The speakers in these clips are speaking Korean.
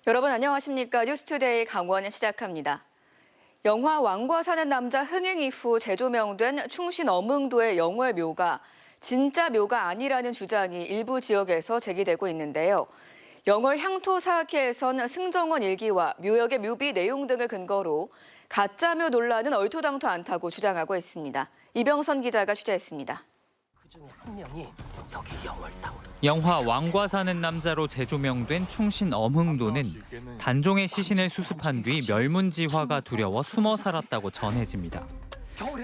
여러분 안녕하십니까? 뉴스투데이 강원 시작합니다. 영화 왕과 사는 남자 흥행 이후 재조명된 충신 엄흥도의 영월묘가 진짜 묘가 아니라는 주장이 일부 지역에서 제기되고 있는데요. 영월 향토사학회에선 승정원 일기와 묘역의 묘비 내용 등을 근거로 가짜묘 논란은 얼토당토 않다고 주장하고 있습니다. 이병선 기자가 취재했습니다. 그중에 한 명이 여기 영월당으로. 영화 왕과 사는 남자로 재조명된 충신 엄흥도는 단종의 시신을 수습한 뒤 멸문지화가 두려워 숨어 살았다고 전해집니다.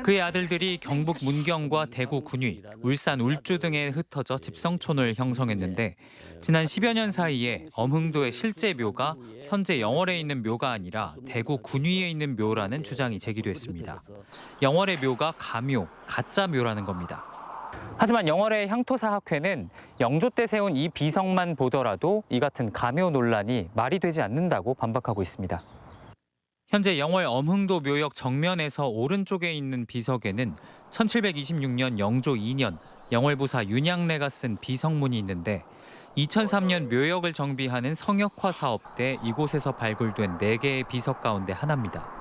그의 아들들이 경북 문경과 대구 군위, 울산 울주 등에 흩어져 집성촌을 형성했는데 지난 10여 년 사이에 엄흥도의 실제 묘가 현재 영월에 있는 묘가 아니라 대구 군위에 있는 묘라는 주장이 제기됐습니다. 영월의 묘가 가묘, 가짜 묘라는 겁니다. 하지만 영월의 향토사학회는 영조 때 세운 이 비석만 보더라도 이 같은 가묘 논란이 말이 되지 않는다고 반박하고 있습니다. 현재 영월 엄흥도 묘역 정면에서 오른쪽에 있는 비석에는 1726년 영조 2년 영월부사 윤양래가 쓴 비석문이 있는데 2003년 묘역을 정비하는 성역화 사업 때 이곳에서 발굴된 4개의 비석 가운데 하나입니다.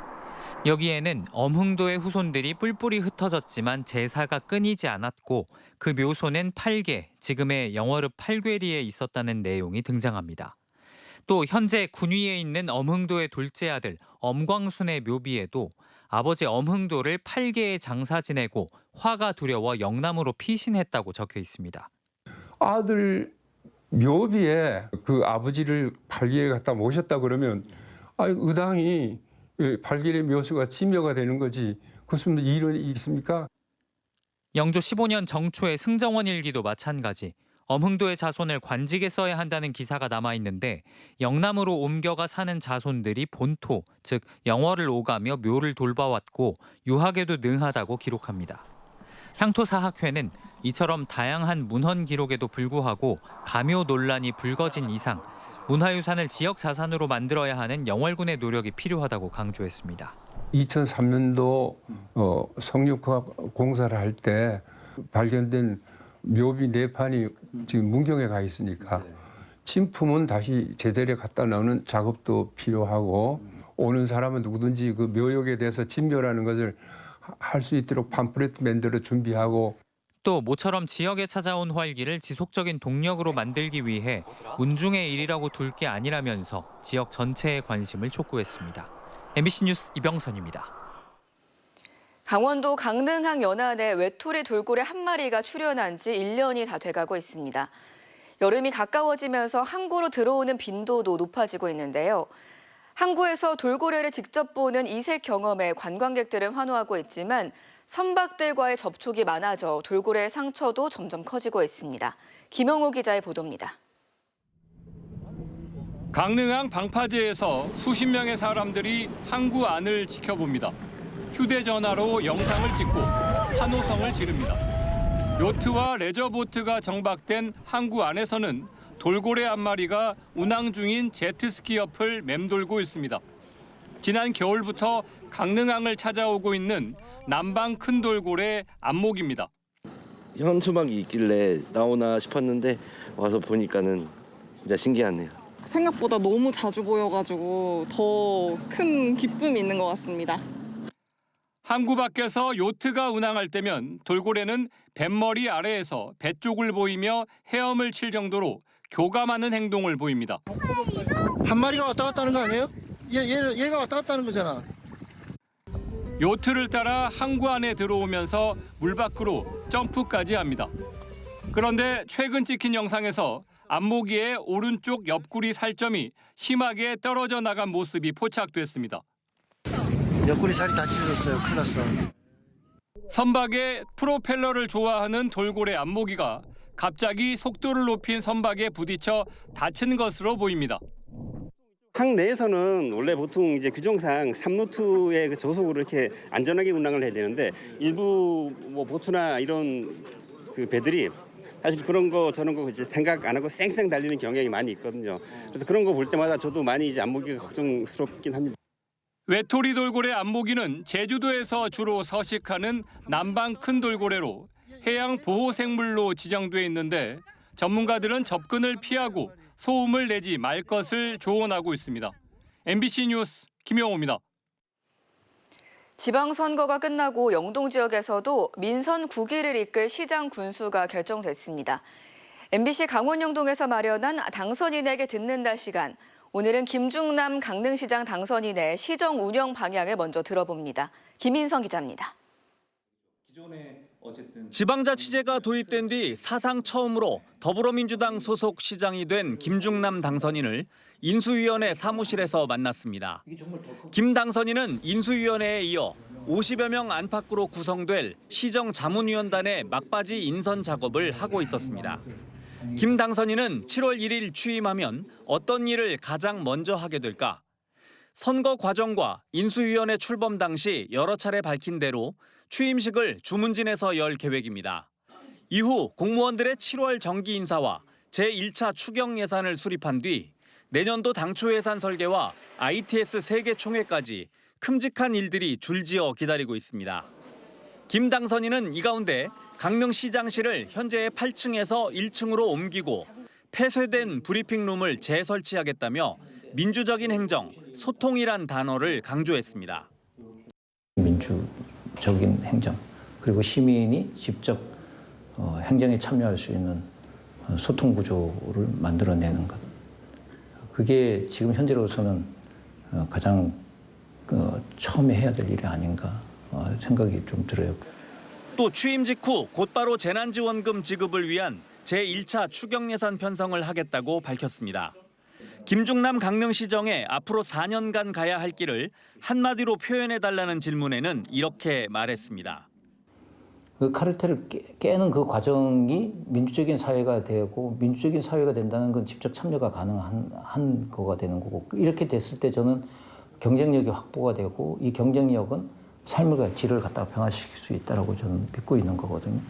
여기에는 엄흥도의 후손들이 뿔뿔이 흩어졌지만 제사가 끊이지 않았고 그 묘소는 8개, 지금의 영월읍 팔괴리에 있었다는 내용이 등장합니다. 또 현재 군위에 있는 엄흥도의 둘째 아들 엄광순의 묘비에도 아버지 엄흥도를 8개의 장사 지내고 화가 두려워 영남으로 피신했다고 적혀 있습니다. 아들 묘비에 그 아버지를 팔기에 갖다 모셨다 그러면 의당이 발길의 묘수가 지묘가 되는 거지. 그것은 일이 있습니까? 영조 15년 정초의 승정원 일기도 마찬가지. 엄흥도의 자손을 관직에 써야 한다는 기사가 남아있는데 영남으로 옮겨가 사는 자손들이 본토, 즉 영월을 오가며 묘를 돌봐왔고 유학에도 능하다고 기록합니다. 향토사학회는 이처럼 다양한 문헌 기록에도 불구하고 가묘 논란이 불거진 이상 문화유산을 지역 자산으로 만들어야 하는 영월군의 노력이 필요하다고 강조했습니다. 2003년도 성역화 공사를 할 때 발견된 묘비 4판이 지금 문경에 가 있으니까 진품은 다시 제자리에 갖다 넣는 작업도 필요하고 오는 사람은 누구든지 그 묘역에 대해서 진묘라는 것을 할 수 있도록 팜플렛 만들어 준비하고 또 모처럼 지역에 찾아온 활기를 지속적인 동력으로 만들기 위해 문중의 일이라고 둘 게 아니라면서 지역 전체의 관심을 촉구했습니다. MBC 뉴스 이병선입니다. 강원도 강릉항 연안에 외톨이 돌고래 한 마리가 출현한 지 1년이 다 돼가고 있습니다. 여름이 가까워지면서 항구로 들어오는 빈도도 높아지고 있는데요. 항구에서 돌고래를 직접 보는 이색 경험에 관광객들은 환호하고 있지만 선박들과의 접촉이 많아져 돌고래의 상처도 점점 커지고 있습니다. 김영호 기자의 보도입니다. 강릉항 방파제에서 수십 명의 사람들이 항구 안을 지켜봅니다. 휴대전화로 영상을 찍고 환호성을 지릅니다. 요트와 레저보트가 정박된 항구 안에서는 돌고래 한 마리가 운항 중인 제트스키 옆을 맴돌고 있습니다. 지난 겨울부터 강릉항을 찾아오고 있는 남방 큰 돌고래 안목입니다. 현수막이 있길래 나오나 싶었는데 와서 보니까는 진짜 신기하네요. 생각보다 너무 자주 보여가지고 더 큰 기쁨이 있는 것 같습니다. 항구 밖에서 요트가 운항할 때면 돌고래는 뱃머리 아래에서 배 쪽을 보이며 헤엄을 칠 정도로 교감하는 행동을 보입니다. 한 마리가 왔다 갔다 하는 거 아니에요? 얘가 왔다 갔다 하는 거잖아. 요트를 따라 항구 안에 들어오면서 물 밖으로 점프까지 합니다. 그런데 최근 찍힌 영상에서 안모기의 오른쪽 옆구리 살점이 심하게 떨어져 나간 모습이 포착됐습니다. 옆구리 살이 다 찢어졌어요. 큰일 났어. 선박의 프로펠러를 좋아하는 돌고래 안모기가 갑자기 속도를 높인 선박에 부딪혀 다친 것으로 보입니다. 항 내에서는 원래 보통 이제 규정상 3노트의 그 저속으로 이렇게 안전하게 운항을 해야 되는데 일부 보트나 이런 그 배들이 사실 그런 거 저런 거 이제 생각 안 하고 쌩쌩 달리는 경향이 많이 있거든요. 그래서 그런 거 볼 때마다 저도 많이 이제 안모기가 걱정스럽긴 합니다. 외톨이 돌고래 안모기는 제주도에서 주로 서식하는 남방 큰 돌고래로 해양 보호생물로 지정돼 있는데 전문가들은 접근을 피하고 소음을 내지 말 것을 조언하고 있습니다. MBC 뉴스 김영호입니다. 지방선거가 끝나고 영동 지역에서도 민선 9기를 이끌 시장 군수가 결정됐습니다. MBC 강원 영동에서 마련한 당선인에게 듣는다 시간. 오늘은 김중남 강릉시장 당선인의 시정 운영 방향을 먼저 들어봅니다. 김인성 기자입니다. 지방자치제가 도입된 뒤 사상 처음으로 더불어민주당 소속 시장이 된 김중남 당선인을 인수위원회 사무실에서 만났습니다. 김 당선인은 인수위원회에 이어 50여 명 안팎으로 구성될 시정자문위원단의 막바지 인선 작업을 하고 있었습니다. 김 당선인은 7월 1일 취임하면 어떤 일을 가장 먼저 하게 될까? 선거 과정과 인수위원회 출범 당시 여러 차례 밝힌 대로 취임식을 주문진에서 열 계획입니다. 이후 공무원들의 7월 정기 인사와 제1차 추경 예산을 수립한 뒤 내년도 당초 예산 설계와 ITS 세계 총회까지 큼직한 일들이 줄지어 기다리고 있습니다. 김 당선인은 이 가운데 강릉시장실을 현재의 8층에서 1층으로 옮기고 폐쇄된 브리핑룸을 재설치하겠다며 민주적인 행정, 소통이란 단어를 강조했습니다. 민주적인 행정, 그리고 시민이 직접 행정에 참여할 수 있는 소통 구조를 만들어내는 것. 그게 지금 현재로서는 가장 처음에 해야 될 일이 아닌가 생각이 좀 들어요. 또 취임 직후 곧바로 재난지원금 지급을 위한 제1차 추경 예산 편성을 하겠다고 밝혔습니다. 김중남 강릉시정에 앞으로 4년간 가야 할 길을 한마디로 표현해달라는 질문에는 이렇게 말했습니다. 그 카르텔을 깨는 그 과정이 민주적인 사회가 되고 민주적인 사회가 된다는 건 직접 참여가 가능한 거가 되는 거고, 이렇게 됐을 때 저는 경쟁력이 확보가 되고 이 경쟁력은 삶의 질을 갖다가 변화시킬 수 있다고 저는 믿고 있는 거거든요.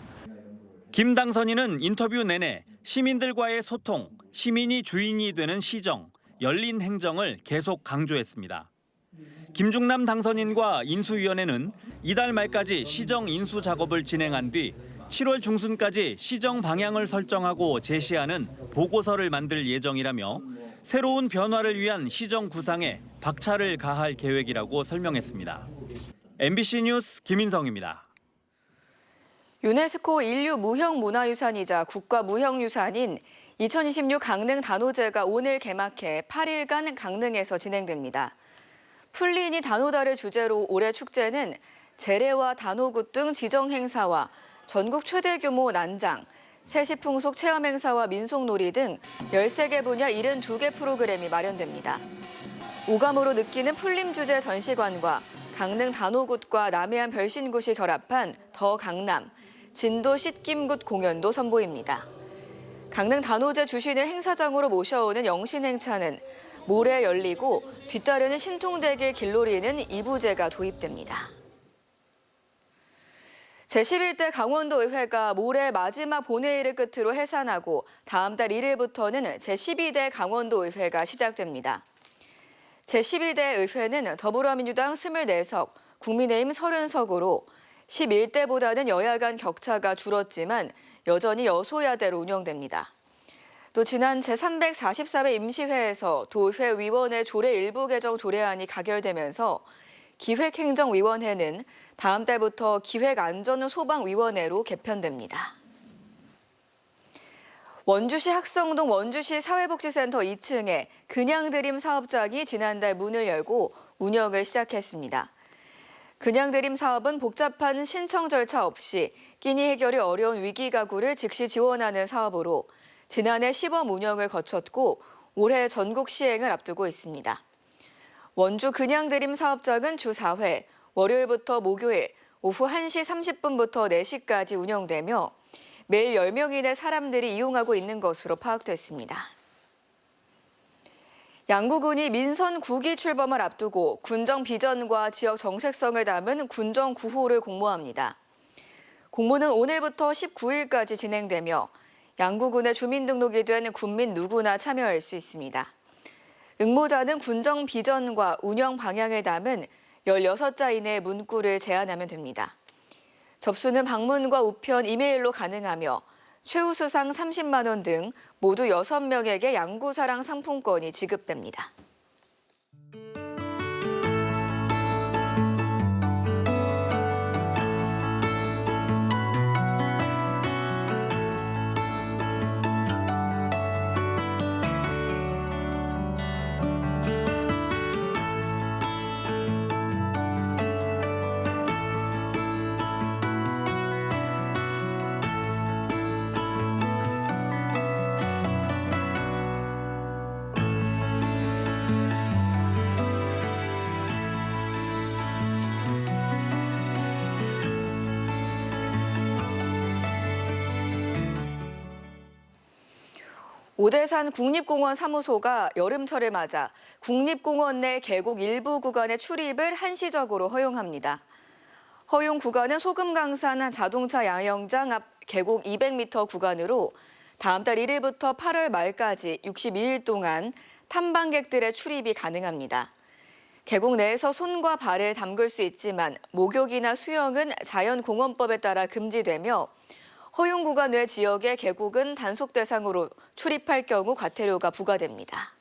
김 당선인은 인터뷰 내내 시민들과의 소통, 시민이 주인이 되는 시정, 열린 행정을 계속 강조했습니다. 김중남 당선인과 인수위원회는 이달 말까지 시정 인수 작업을 진행한 뒤 7월 중순까지 시정 방향을 설정하고 제시하는 보고서를 만들 예정이라며 새로운 변화를 위한 시정 구상에 박차를 가할 계획이라고 설명했습니다. MBC 뉴스 김인성입니다. 유네스코 인류 무형문화유산이자 국가무형유산인 2026 강릉 단오제가 오늘 개막해 8일간 강릉에서 진행됩니다. 풀리니 단오다를 주제로 올해 축제는 재래와 단오굿 등 지정 행사와 전국 최대 규모 난장, 세시풍속 체험 행사와 민속놀이 등 13개 분야 72개 프로그램이 마련됩니다. 오감으로 느끼는 풀림 주제 전시관과 강릉 단오굿과 남해안 별신굿이 결합한 더 강남, 진도 씻김굿 공연도 선보입니다. 강릉 단오제 주신을 행사장으로 모셔오는 영신행차는 모레 열리고 뒤따르는 신통대길 길놀이는 2부제가 도입됩니다. 제11대 강원도의회가 모레 마지막 본회의를 끝으로 해산하고 다음 달 1일부터는 제12대 강원도의회가 시작됩니다. 제12대 의회는 더불어민주당 24석, 국민의힘 30석으로 11대보다는 여야 간 격차가 줄었지만 여전히 여소야대로 운영됩니다. 또 지난 제344회 임시회에서 도의회위원회 조례 일부 개정 조례안이 가결되면서 기획행정위원회는 다음 달부터 기획안전소방위원회로 개편됩니다. 원주시 학성동 원주시 사회복지센터 2층에 그냥드림 사업장이 지난달 문을 열고 운영을 시작했습니다. 그냥드림 사업은 복잡한 신청 절차 없이 끼니 해결이 어려운 위기 가구를 즉시 지원하는 사업으로 지난해 시범 운영을 거쳤고 올해 전국 시행을 앞두고 있습니다. 원주 그냥드림 사업장은 주 4회, 월요일부터 목요일 오후 1시 30분부터 4시까지 운영되며 매일 10명 이내 사람들이 이용하고 있는 것으로 파악됐습니다. 양구군이 민선 9기 출범을 앞두고 군정 비전과 지역 정체성을 담은 군정 9호를 공모합니다. 공모는 오늘부터 19일까지 진행되며 양구군에 주민등록이 된 군민 누구나 참여할 수 있습니다. 응모자는 군정 비전과 운영 방향을 담은 16자 이내의 문구를 제안하면 됩니다. 접수는 방문과 우편, 이메일로 가능하며 최우수상 30만 원 등 모두 6명에게 양구사랑 상품권이 지급됩니다. 오대산 국립공원 사무소가 여름철을 맞아 국립공원 내 계곡 일부 구간의 출입을 한시적으로 허용합니다. 허용 구간은 소금강산 자동차 양형장 앞 계곡 200m 구간으로 다음 달 1일부터 8월 말까지 62일 동안 탐방객들의 출입이 가능합니다. 계곡 내에서 손과 발을 담글 수 있지만 목욕이나 수영은 자연공원법에 따라 금지되며 허용 구간 외 지역의 계곡은 단속 대상으로 출입할 경우 과태료가 부과됩니다.